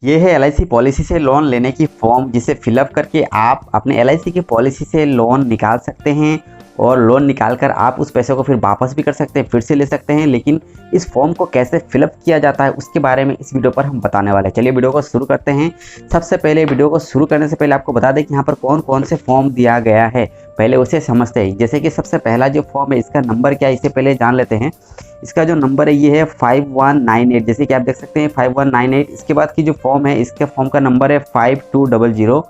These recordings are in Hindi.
ये है एलआईसी पॉलिसी से लोन लेने की फॉर्म, जिसे फिलअप करके आप अपने एलआईसी की पॉलिसी से लोन निकाल सकते हैं और लोन निकाल कर आप उस पैसे को फिर वापस भी कर सकते हैं, फिर से ले सकते हैं। लेकिन इस फॉर्म को कैसे फिलअप किया जाता है उसके बारे में इस वीडियो पर हम बताने वाले हैं। चलिए वीडियो को शुरू करते हैं। सबसे पहले वीडियो को शुरू करने से पहले आपको बता दें कि यहाँ पर कौन कौन से फॉर्म दिया गया है, पहले उसे समझते हैं। जैसे कि सबसे पहला जो फॉर्म है इसका नंबर क्या है इसे पहले जान लेते हैं। इसका जो नंबर है ये है 5198, जैसे कि आप देख सकते हैं 5198। इसके बाद की जो फॉर्म है इसके फॉर्म का नंबर है 5200।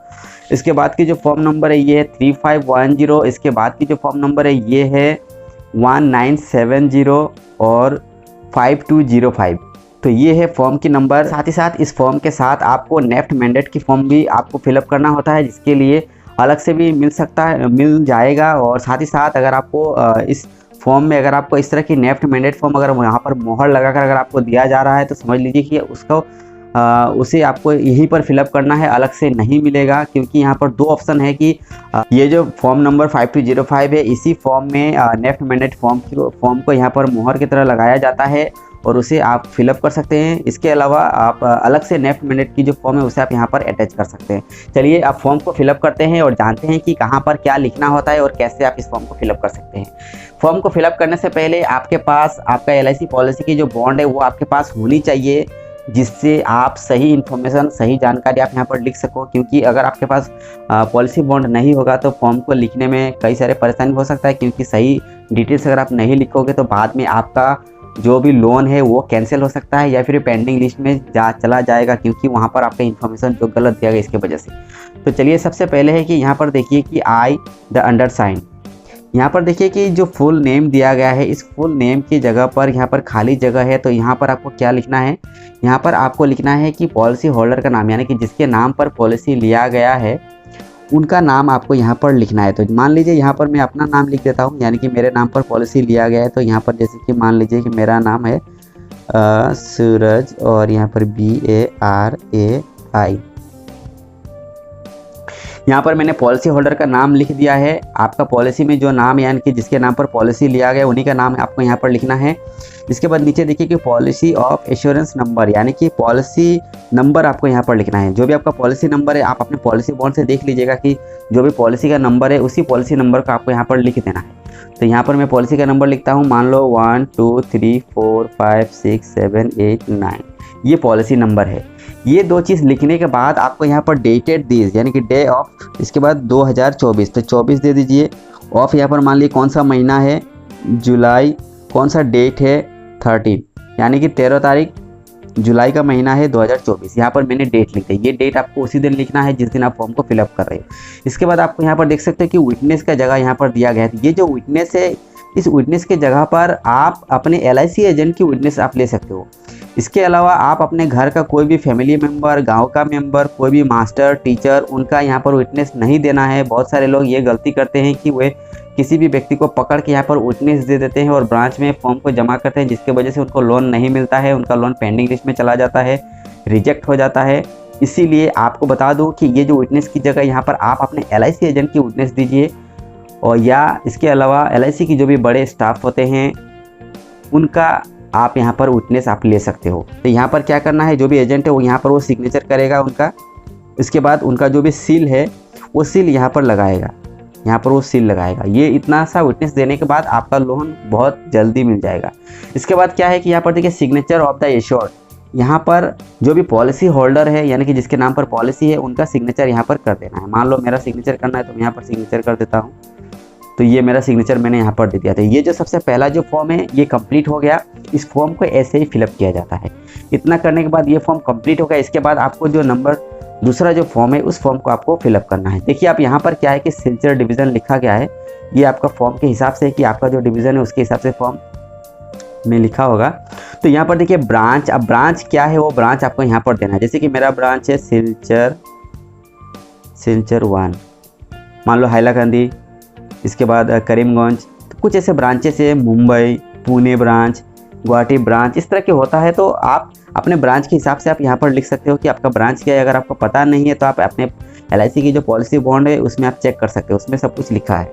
इसके बाद की जो फॉर्म नंबर है ये है 3510। इसके बाद की जो फॉर्म नंबर है ये है 1970 और 5205। तो ये है फॉर्म की नंबर। साथ ही साथ इस फॉर्म के साथ आपको नेफ्ट मैंडेट की फॉर्म भी आपको फिलअप करना होता है, जिसके लिए अलग से भी मिल जाएगा। और साथ ही साथ अगर आपको इस फॉर्म में अगर आपको इस तरह की नेफ्ट मैंडेट फॉर्म अगर यहाँ पर मोहर लगाकर अगर आपको दिया जा रहा है तो समझ लीजिए कि उसे आपको यहीं पर फिलअप करना है, अलग से नहीं मिलेगा। क्योंकि यहाँ पर दो ऑप्शन है कि ये जो फॉर्म नंबर 5205 है इसी फॉर्म में नेफ्ट मैंडेट फॉर्म को यहाँ पर मोहर की तरह लगाया जाता है और उसे आप फिलअप कर सकते हैं। इसके अलावा आप अलग से नेफ्ट मैंडेट की जो फॉर्म है उसे आप यहाँ पर अटैच कर सकते हैं। चलिए आप फॉर्म को फिलअप करते हैं और जानते हैं कि कहाँ पर क्या लिखना होता है और कैसे आप इस फॉर्म को फिलअप कर सकते हैं। फॉर्म को फिलअप करने से पहले आपके पास आपका एलआईसी पॉलिसी की जो बॉन्ड है वो आपके पास होनी चाहिए, जिससे आप सही इन्फॉर्मेशन सही जानकारी आप यहाँ पर लिख सको। क्योंकि अगर आपके पास पॉलिसी बॉन्ड नहीं होगा तो फॉर्म को लिखने में कई सारे परेशानी हो सकता है। क्योंकि सही डिटेल्स अगर आप नहीं लिखोगे तो बाद में आपका जो भी लोन है वो कैंसिल हो सकता है या फिर पेंडिंग लिस्ट में चला जाएगा, क्योंकि वहाँ पर आपका इन्फॉर्मेशन जो गलत दिया गया इसके वजह से। तो चलिए सबसे पहले है कि यहाँ पर देखिए कि आई द अंडरसाइन, यहाँ पर देखिए कि जो फुल नेम दिया गया है इस फुल नेम की जगह पर यहाँ पर खाली जगह है। तो यहाँ पर आपको क्या लिखना है, यहाँ पर आपको लिखना है कि पॉलिसी होल्डर का नाम, यानी कि जिसके नाम पर पॉलिसी लिया गया है उनका नाम आपको यहाँ पर लिखना है। तो मान लीजिए यहाँ पर मैं अपना नाम लिख देता हूँ, यानी कि मेरे नाम पर पॉलिसी लिया गया है। तो यहाँ पर जैसे कि मान लीजिए कि मेरा नाम है सूरज और यहाँ पर BARAI। यहाँ पर मैंने पॉलिसी होल्डर का नाम लिख दिया है। आपका पॉलिसी में जो नाम यानी कि जिसके नाम पर पॉलिसी लिया गया उन्हीं का नाम आपको यहाँ पर लिखना है। इसके बाद नीचे देखिए कि पॉलिसी ऑफ एश्योरेंस नंबर, यानी कि पॉलिसी नंबर आपको यहाँ पर लिखना है। जो भी आपका पॉलिसी नंबर है आप अपने पॉलिसी बॉन्ड से देख लीजिएगा कि जो भी पॉलिसी का नंबर है उसी पॉलिसी नंबर को आपको यहाँ पर लिख देना है। तो यहाँ पर मैं पॉलिसी का नंबर लिखता हूँ, मान लो 1 2 3 4 5 6 7 8 9, ये पॉलिसी नंबर है। ये दो चीज़ लिखने के बाद आपको यहाँ पर डेटेड दिस, यानी कि डे ऑफ, इसके बाद 2024, तो 24 दे दीजिए। ऑफ यहाँ पर मान लीजिए कौन सा महीना है, जुलाई, कौन सा डेट है 13, यानी कि 13 तारीख जुलाई का महीना है 2024। यहाँ पर मैंने डेट लिख दी। ये डेट आपको उसी दिन लिखना है जिस दिन आप फॉर्म को फिलअप कर रहे हो। इसके बाद आपको यहाँ पर देख सकते हो कि विटनेस का जगह यहाँ पर दिया गया है। ये जो विटनेस है इस विटनेस के जगह पर आप अपने एलआईसी एजेंट की विटनेस आप ले सकते हो। इसके अलावा आप अपने घर का कोई भी फैमिली मेम्बर, गांव का मेंबर, कोई भी मास्टर, टीचर, उनका यहाँ पर विटनेस नहीं देना है। बहुत सारे लोग ये गलती करते हैं कि वे किसी भी व्यक्ति को पकड़ के यहाँ पर विटनेस दे देते हैं और ब्रांच में फॉर्म को जमा करते हैं, जिसके वजह से उनको लोन नहीं मिलता है, उनका लोन पेंडिंग लिस्ट में चला जाता है, रिजेक्ट हो जाता है। इसीलिए आपको बता दूँ कि ये जो विटनेस की जगह यहाँ पर आप अपने एलआईसी एजेंट की विटनेस दीजिए। और या इसके अलावा एलआईसी की जो भी बड़े स्टाफ होते हैं उनका आप यहाँ पर विटनेस आप ले सकते हो। तो यहाँ पर क्या करना है, जो भी एजेंट है वो यहाँ पर वो सिग्नेचर करेगा उनका। इसके बाद उनका जो भी सील है वो सील यहाँ पर लगाएगा, यहाँ पर वो सील लगाएगा। ये इतना सा विटनेस देने के बाद आपका लोन बहुत जल्दी मिल जाएगा। इसके बाद क्या है कि यहाँ पर देखिए सिग्नेचर ऑफ द एश्योर्ड, यहाँ पर जो भी पॉलिसी होल्डर है यानी कि जिसके नाम पर पॉलिसी है उनका सिग्नेचर यहाँ पर कर देना है। मान लो मेरा सिग्नेचर करना है तो मैं यहाँ पर सिग्नेचर कर देता हूँ। तो ये मेरा सिग्नेचर मैंने यहाँ पर दे दिया था। ये जो सबसे पहला जो फॉर्म है ये कंप्लीट हो गया। इस फॉर्म को ऐसे ही फिलअप किया जाता है। इतना करने के बाद ये फॉर्म कंप्लीट हो गया। इसके बाद आपको जो नंबर दूसरा जो फॉर्म है उस फॉर्म को आपको फिलअप करना है। देखिए आप यहाँ पर क्या है कि सिलचर डिवीज़न लिखा गया है। ये आपका फॉर्म के हिसाब से कि आपका जो डिवीज़न है उसके हिसाब से फॉर्म में लिखा होगा। तो यहाँ पर देखिए ब्रांच, अब ब्रांच क्या है वो ब्रांच आपको यहाँ पर देना है। जैसे कि मेरा ब्रांच है सिलचर 1, मान लो हैलाकंदी, इसके बाद करीमगंज, तो कुछ ऐसे ब्रांचेस है, मुंबई, पुणे ब्रांच, गुवाहाटी ब्रांच, इस तरह के होता है। तो आप अपने ब्रांच के हिसाब से आप यहाँ पर लिख सकते हो कि आपका ब्रांच क्या है। अगर आपको पता नहीं है तो आप अपने एलआईसी की जो पॉलिसी बॉन्ड है उसमें आप चेक कर सकते हो, उसमें सब कुछ लिखा है।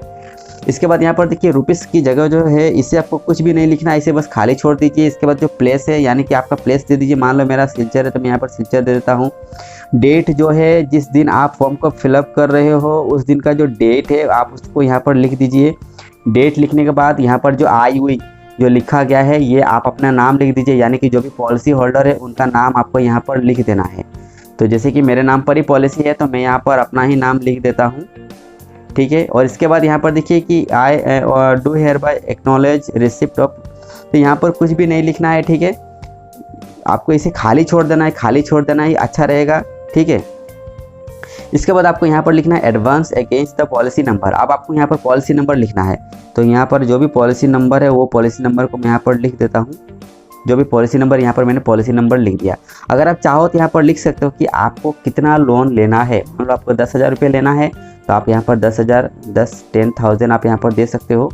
इसके बाद यहाँ पर देखिए रुपीस की जगह जो है इसे आपको कुछ भी नहीं लिखना है, इसे बस खाली छोड़ दीजिए। इसके बाद जो प्लेस है यानी कि आपका प्लेस दे दीजिए। मान लो मेरा सिलचर है तो मैं यहाँ पर सिलचर दे देता हूँ। डेट जो है जिस दिन आप फॉर्म को फिलअप कर रहे हो उस दिन का जो डेट है आप उसको यहाँ पर लिख दीजिए। डेट लिखने के बाद यहाँ पर जो आई हुई जो लिखा गया है ये आप अपना नाम लिख दीजिए, यानी कि जो भी पॉलिसी होल्डर है उनका नाम आपको यहाँ पर लिख देना है। तो जैसे कि मेरे नाम पर ही पॉलिसी है तो मैं यहाँ पर अपना ही नाम लिख देता हूँ, ठीक है। और इसके बाद यहाँ पर देखिए कि I do hereby acknowledge receipt of, तो यहाँ पर कुछ भी नहीं लिखना है, ठीक है। आपको इसे खाली छोड़ देना है, खाली छोड़ देना ही अच्छा रहेगा, ठीक है। इसके बाद आपको यहाँ पर लिखना है advance against the policy number. अब आपको यहाँ पर पॉलिसी नंबर लिखना है, तो यहाँ पर जो भी पॉलिसी नंबर है वो पॉलिसी नंबर को मैं यहाँ पर लिख देता हूँ। जो भी पॉलिसी नंबर, यहाँ पर मैंने पॉलिसी नंबर लिख दिया। अगर आप चाहो तो यहाँ पर लिख सकते हो कि आपको कितना लोन लेना है। मान लो आपको 10,000 रुपये लेना है तो आप यहाँ पर 10,000 आप यहाँ पर दे सकते हो।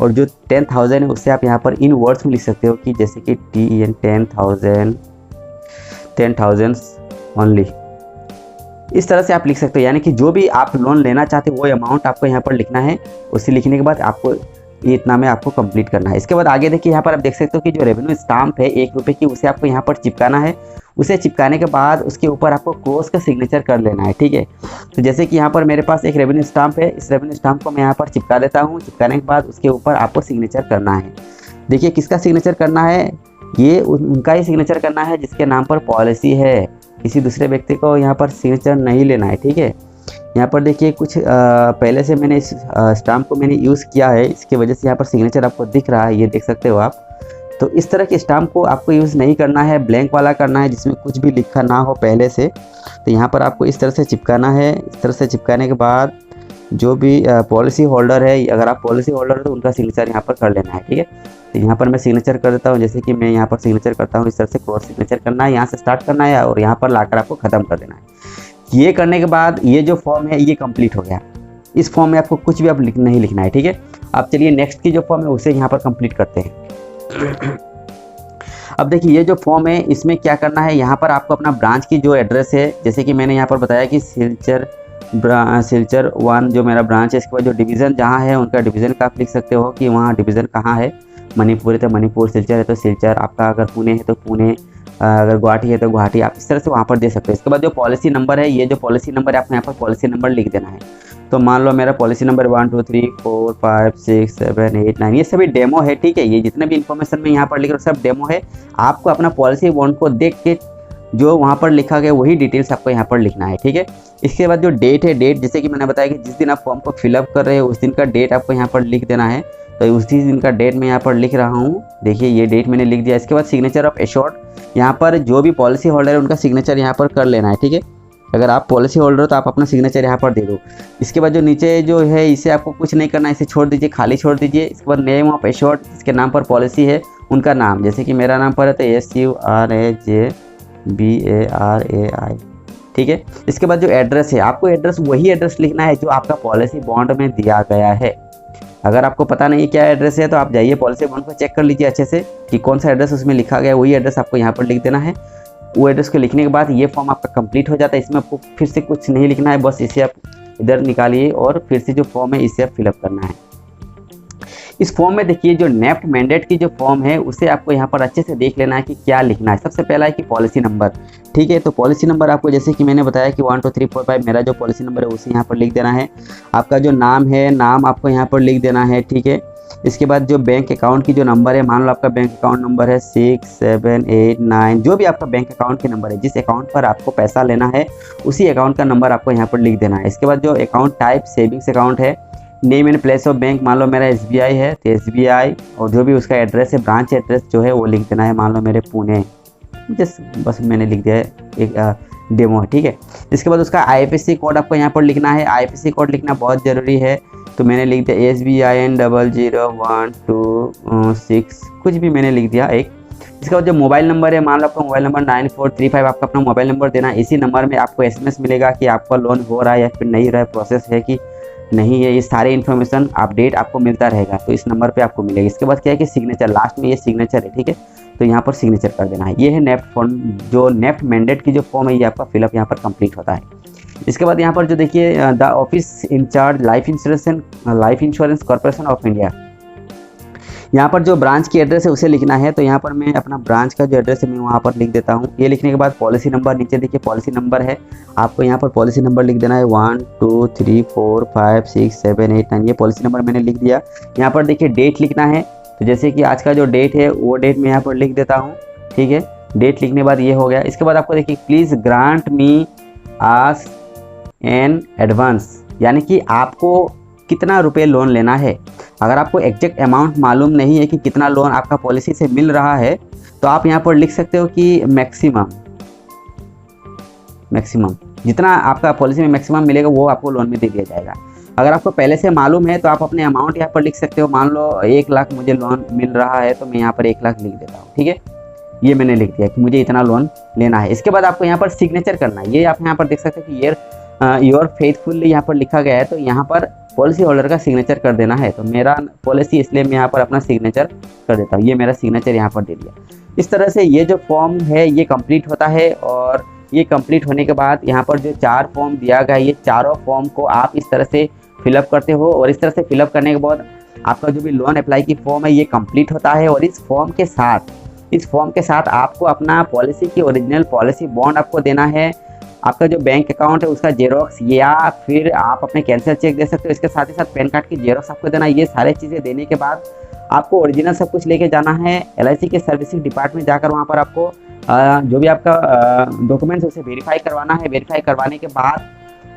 और जो 10,000 है उससे आप यहाँ पर इन वर्ड्स में लिख सकते हो कि जैसे कि $10,000 ओनली, इस तरह से आप लिख सकते हो। यानी कि जो भी आप लोन लेना चाहते हो वो अमाउंट आपको यहाँ पर लिखना है। उसे लिखने के बाद आपको ये इतना में आपको कंप्लीट करना है। इसके बाद आगे देखिए यहाँ पर आप देख सकते हो कि जो रेवेन्यू स्टाम्प है 1 रुपये की उसे आपको यहाँ पर चिपकाना है। उसे चिपकाने के बाद उसके ऊपर आपको क्रॉस का सिग्नेचर कर लेना है, ठीक है। तो जैसे कि यहाँ पर मेरे पास एक रेवेन्यू स्टाम्प है, इस रेवेन्यू स्टाम्प को मैं यहाँ पर चिपका देता हूँ। चिपकाने के बाद उसके ऊपर आपको सिग्नेचर करना है। देखिए किसका सिग्नेचर करना है, ये उनका ही सिग्नेचर करना है जिसके नाम पर पॉलिसी है। किसी दूसरे व्यक्ति को यहाँ पर सिग्नेचर नहीं लेना है, ठीक है। यहाँ पर देखिए कुछ पहले से मैंने इस स्टाम्प को मैंने यूज़ किया है, इसकी वजह से यहाँ पर सिग्नेचर आपको दिख रहा है, ये देख सकते हो आप। तो इस तरह के स्टाम्प को आपको यूज़ नहीं करना है, ब्लैंक वाला करना है जिसमें कुछ भी लिखा ना हो पहले से। तो यहाँ पर आपको इस तरह से चिपकाना है। इस तरह से चिपकाने के बाद जो भी पॉलिसी होल्डर है, अगर आप पॉलिसी होल्डर हो तो उनका सिग्नेचर यहाँ पर कर लेना है, ठीक है। तो यहाँ पर मैं सिग्नेचर कर देता हूँ। जैसे कि मैं यहाँ पर सिग्नेचर करता हूँ, इस तरह से क्रॉस सिग्नेचर करना है, यहाँ से स्टार्ट करना है और यहाँ पर लाकर आपको ख़त्म कर देना है। ये करने के बाद ये जो फॉर्म है ये कंप्लीट हो गया। इस फॉर्म में आपको कुछ भी अब नहीं लिखना है, ठीक है। अब चलिए नेक्स्ट की जो फॉर्म है उसे यहाँ पर कंप्लीट करते हैं। अब देखिए ये जो फॉर्म है इसमें क्या करना है, यहाँ पर आपको अपना ब्रांच की जो एड्रेस है, जैसे कि मैंने यहाँ पर बताया कि सिलचर 1 जो मेरा ब्रांच है, इसके बाद जो डिवीज़न जहाँ है उनका डिवीज़न का आप लिख सकते हो कि वहाँ डिवीज़न कहाँ है। मणिपुर है तो मणिपुर, सिलचर है तो सिलचर, आपका अगर पुणे है तो पुणे, अगर गुवाहाटी है तो गुवाहाटी, आप इस तरह से वहाँ पर दे सकते हो। इसके बाद जो पॉलिसी नंबर है, ये जो पॉलिसी नंबर है आपको यहाँ पर पॉलिसी नंबर लिख देना है। तो मान लो मेरा पॉलिसी नंबर 1 2 3 4 5 6 7 8 9, ये सभी डेमो है, ठीक है। ये जितने भी इन्फॉर्मेशन मैं यहाँ पर लिख रहा हूँ सब डेमो है। आपको अपना पॉलिसी बॉन्ड को देख के जो वहाँ पर लिखा गया वही डिटेल्स आपको यहाँ पर लिखना है, ठीक है। इसके बाद जो डेट है, डेट जैसे कि मैंने बताया कि जिस दिन आप फॉर्म को फिलअप कर रहे हो उस दिन का डेट आपको यहाँ पर लिख देना है। तो उसी दिन का डेट मैं यहाँ पर लिख रहा हूँ। देखिए ये डेट मैंने लिख दिया। इसके बाद सिग्नेचर ऑफ एश्योर्ड, यहाँ पर जो भी पॉलिसी होल्डर है उनका सिग्नेचर यहाँ पर कर लेना है, ठीक है। अगर आप पॉलिसी होल्डर हो तो आप अपना सिग्नेचर यहाँ पर दे दो। इसके बाद जो नीचे जो है इसे आपको कुछ नहीं करना है, इसे छोड़ दीजिए, खाली छोड़ दीजिए। इसके बाद नेम ऑफ एश्योर्ड, जिसके नाम पर पॉलिसी है उनका नाम, जैसे कि मेरा नाम पर है तो SURAJBARAI, ठीक है। इसके बाद जो एड्रेस है, आपको एड्रेस वही एड्रेस लिखना है जो आपका पॉलिसी बॉन्ड में दिया गया है। अगर आपको पता नहीं है क्या एड्रेस है तो आप जाइए पॉलिसी बॉन्ड को चेक कर लीजिए अच्छे से कि कौन सा एड्रेस उसमें लिखा गया है, वही एड्रेस आपको यहाँ पर लिख देना है। वो एड्रेस को लिखने के बाद ये फॉर्म आपका कंप्लीट हो जाता है। इसमें आपको फिर से कुछ नहीं लिखना है, बस इसे आप इधर निकालिए और फिर से जो फॉर्म है इसे आप फिलअप करना है। इस फॉर्म में देखिए जो नेफ्ट मैंडेट की जो फॉर्म है उसे आपको यहाँ पर अच्छे से देख लेना है कि क्या लिखना है। सबसे पहला है कि पॉलिसी नंबर, ठीक है। तो पॉलिसी नंबर आपको जैसे कि मैंने बताया कि 1 2 3 4 5 मेरा जो पॉलिसी नंबर है उसे यहाँ पर लिख देना है। आपका जो नाम है, नाम आपको यहाँ पर लिख देना है, ठीक है। इसके बाद जो बैंक अकाउंट की जो नंबर है, मान लो आपका बैंक अकाउंट नंबर है 6 7 8 9, जो भी आपका बैंक अकाउंट के नंबर है, जिस अकाउंट पर आपको पैसा लेना है उसी अकाउंट का नंबर आपको यहाँ पर लिख देना है। इसके बाद जो अकाउंट टाइप सेविंग्स अकाउंट है, name and place of bank, मान लो मेरा SBI है तो SBI, और जो भी उसका एड्रेस है, ब्रांच एड्रेस जो है वो लिख देना है। मान लो मेरे पुणे, जस्ट बस मैंने लिख दिया है, एक डेमो है, ठीक है। इसके बाद उसका IFSC कोड आपको यहाँ पर लिखना है। IFSC कोड लिखना बहुत ज़रूरी है, तो मैंने लिख दिया SBIN 00126, कुछ भी मैंने लिख दिया एक। इसके बाद जो मोबाइल नंबर है, मान लो आपका मोबाइल नंबर 9435, आपका अपना मोबाइल नंबर देना है। इसी नंबर में आपको SMS मिलेगा कि आपका लोन हो रहा है या फिर नहीं रहा है, प्रोसेस है कि नहीं है, ये सारे इन्फॉर्मेशन अपडेट आपको मिलता रहेगा, तो इस नंबर पे आपको मिलेगा। इसके बाद क्या है कि सिग्नेचर, लास्ट में ये सिग्नेचर है, ठीक है। तो यहाँ पर सिग्नेचर कर देना है। ये है नेफ्ट फॉर्म, जो नेफ्ट मैंडेट की जो फॉर्म है ये आपका फिलअप यहाँ पर कंप्लीट होता है। इसके बाद यहाँ पर जो देखिए the office incharge life insurance corporation of India, यहाँ पर जो ब्रांच की एड्रेस है उसे लिखना है। तो यहाँ पर मैं अपना ब्रांच का जो एड्रेस है मैं वहाँ पर लिख देता हूँ। ये लिखने के बाद पॉलिसी नंबर, नीचे देखिए पॉलिसी नंबर है, आपको यहाँ पर पॉलिसी नंबर लिख देना है 1 2 3 4 5 6 7 8 9, ये पॉलिसी नंबर मैंने लिख दिया। यहाँ पर देखिए डेट लिखना है, तो जैसे कि आज का जो डेट है वो डेट मैं यहाँ पर लिख देता हूँ, ठीक है। डेट लिखने के बाद ये हो गया। इसके बाद आपको देखिए please grant me as an advance, यानी कि आपको कितना रुपए लोन लेना है। अगर आपको एग्जैक्ट अमाउंट मालूम नहीं है कि कितना लोन आपका पॉलिसी से मिल रहा है, तो आप यहाँ पर लिख सकते हो कि मैक्सिमम जितना आपका पॉलिसी में मैक्सिमम मिलेगा वो आपको लोन में दे दिया जाएगा। अगर आपको पहले से मालूम है तो आप अपने अमाउंट यहाँ पर लिख सकते हो। मान लो 1 लाख मुझे लोन मिल रहा है, तो मैं यहाँ पर 1 लाख लिख देता हूँ, ठीक है। ये मैंने लिख दिया कि मुझे इतना लोन लेना है। इसके बाद आपको यहाँ पर सिग्नेचर करना है। ये आप यहाँ पर देख सकते हो कि योर फेथफुली यहाँ पर लिखा गया है, तो यहाँ पर पॉलिसी होल्डर का सिग्नेचर कर देना है। तो मेरा पॉलिसी, इसलिए मैं यहाँ पर अपना सिग्नेचर कर देता हूँ। ये मेरा सिग्नेचर यहाँ पर दे दिया। इस तरह से ये जो फॉर्म है ये कंप्लीट होता है, और ये कंप्लीट होने के बाद यहाँ पर जो 4 फॉर्म दिया गया है, ये चारों फॉर्म को आप इस तरह से फिलअप करते हो, और इस तरह से फिलअप करने के बाद आपका जो भी लोन अप्लाई की फॉर्म है ये कंप्लीट होता है। और इस फॉर्म के साथ आपको अपना पॉलिसी की ओरिजिनल पॉलिसी बॉन्ड आपको देना है, आपका जो बैंक अकाउंट है उसका जेरोक्स, या फिर आप अपने कैंसिल चेक दे सकते हो। इसके साथ ही साथ पैन कार्ड की जेरोक्स आपको देना है। ये सारी चीज़ें देने के बाद आपको ओरिजिनल सब कुछ लेके जाना है LIC के सर्विसिंग डिपार्टमेंट। जाकर वहाँ पर आपको जो भी आपका डॉक्यूमेंट्स है उसे वेरीफाई करवाना है। वेरीफाई करवाने के बाद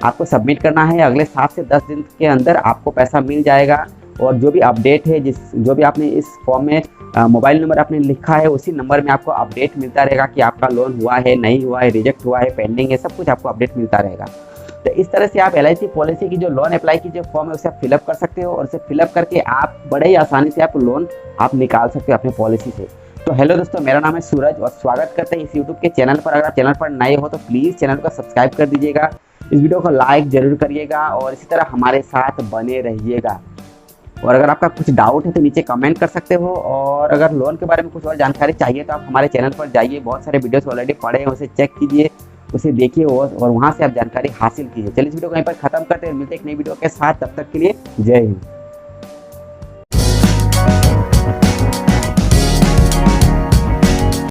आपको सबमिट करना है। अगले 7 से 10 दिन के अंदर आपको पैसा मिल जाएगा। और जो भी अपडेट है, जो भी आपने इस फॉर्म में मोबाइल नंबर आपने लिखा है, उसी नंबर में आपको अपडेट मिलता रहेगा कि आपका लोन हुआ है, नहीं हुआ है, रिजेक्ट हुआ है, पेंडिंग है, सब कुछ आपको अपडेट मिलता रहेगा। तो इस तरह से आप LIC पॉलिसी की जो लोन अप्लाई की जो फॉर्म है उसे आप फिलअप कर सकते हो, और उसे फिलअप करके आप बड़े ही आसानी से आप लोन आप निकाल सकते हो अपने पॉलिसी से। तो हेलो दोस्तों, मेरा नाम है सूरज और स्वागत करते हैं इस यूट्यूब के चैनल पर। अगर आप चैनल पर नए हो तो प्लीज़ चैनल को सब्सक्राइब कर दीजिएगा, इस वीडियो को लाइक जरूर करिएगा, और इसी तरह हमारे साथ बने रहिएगा। और अगर आपका कुछ डाउट है तो नीचे कमेंट कर सकते हो, और अगर लोन के बारे में कुछ और जानकारी चाहिए तो आप हमारे चैनल पर जाइए, बहुत सारे वीडियोस ऑलरेडी पड़े हैं, उसे चेक कीजिए, उसे देखिए और वहाँ से आप जानकारी हासिल कीजिए। चलिए इस वीडियो को यहीं पर खत्म करते हैं, मिलते हैं एक नई वीडियो के साथ। तब तक के लिए जय हिंद।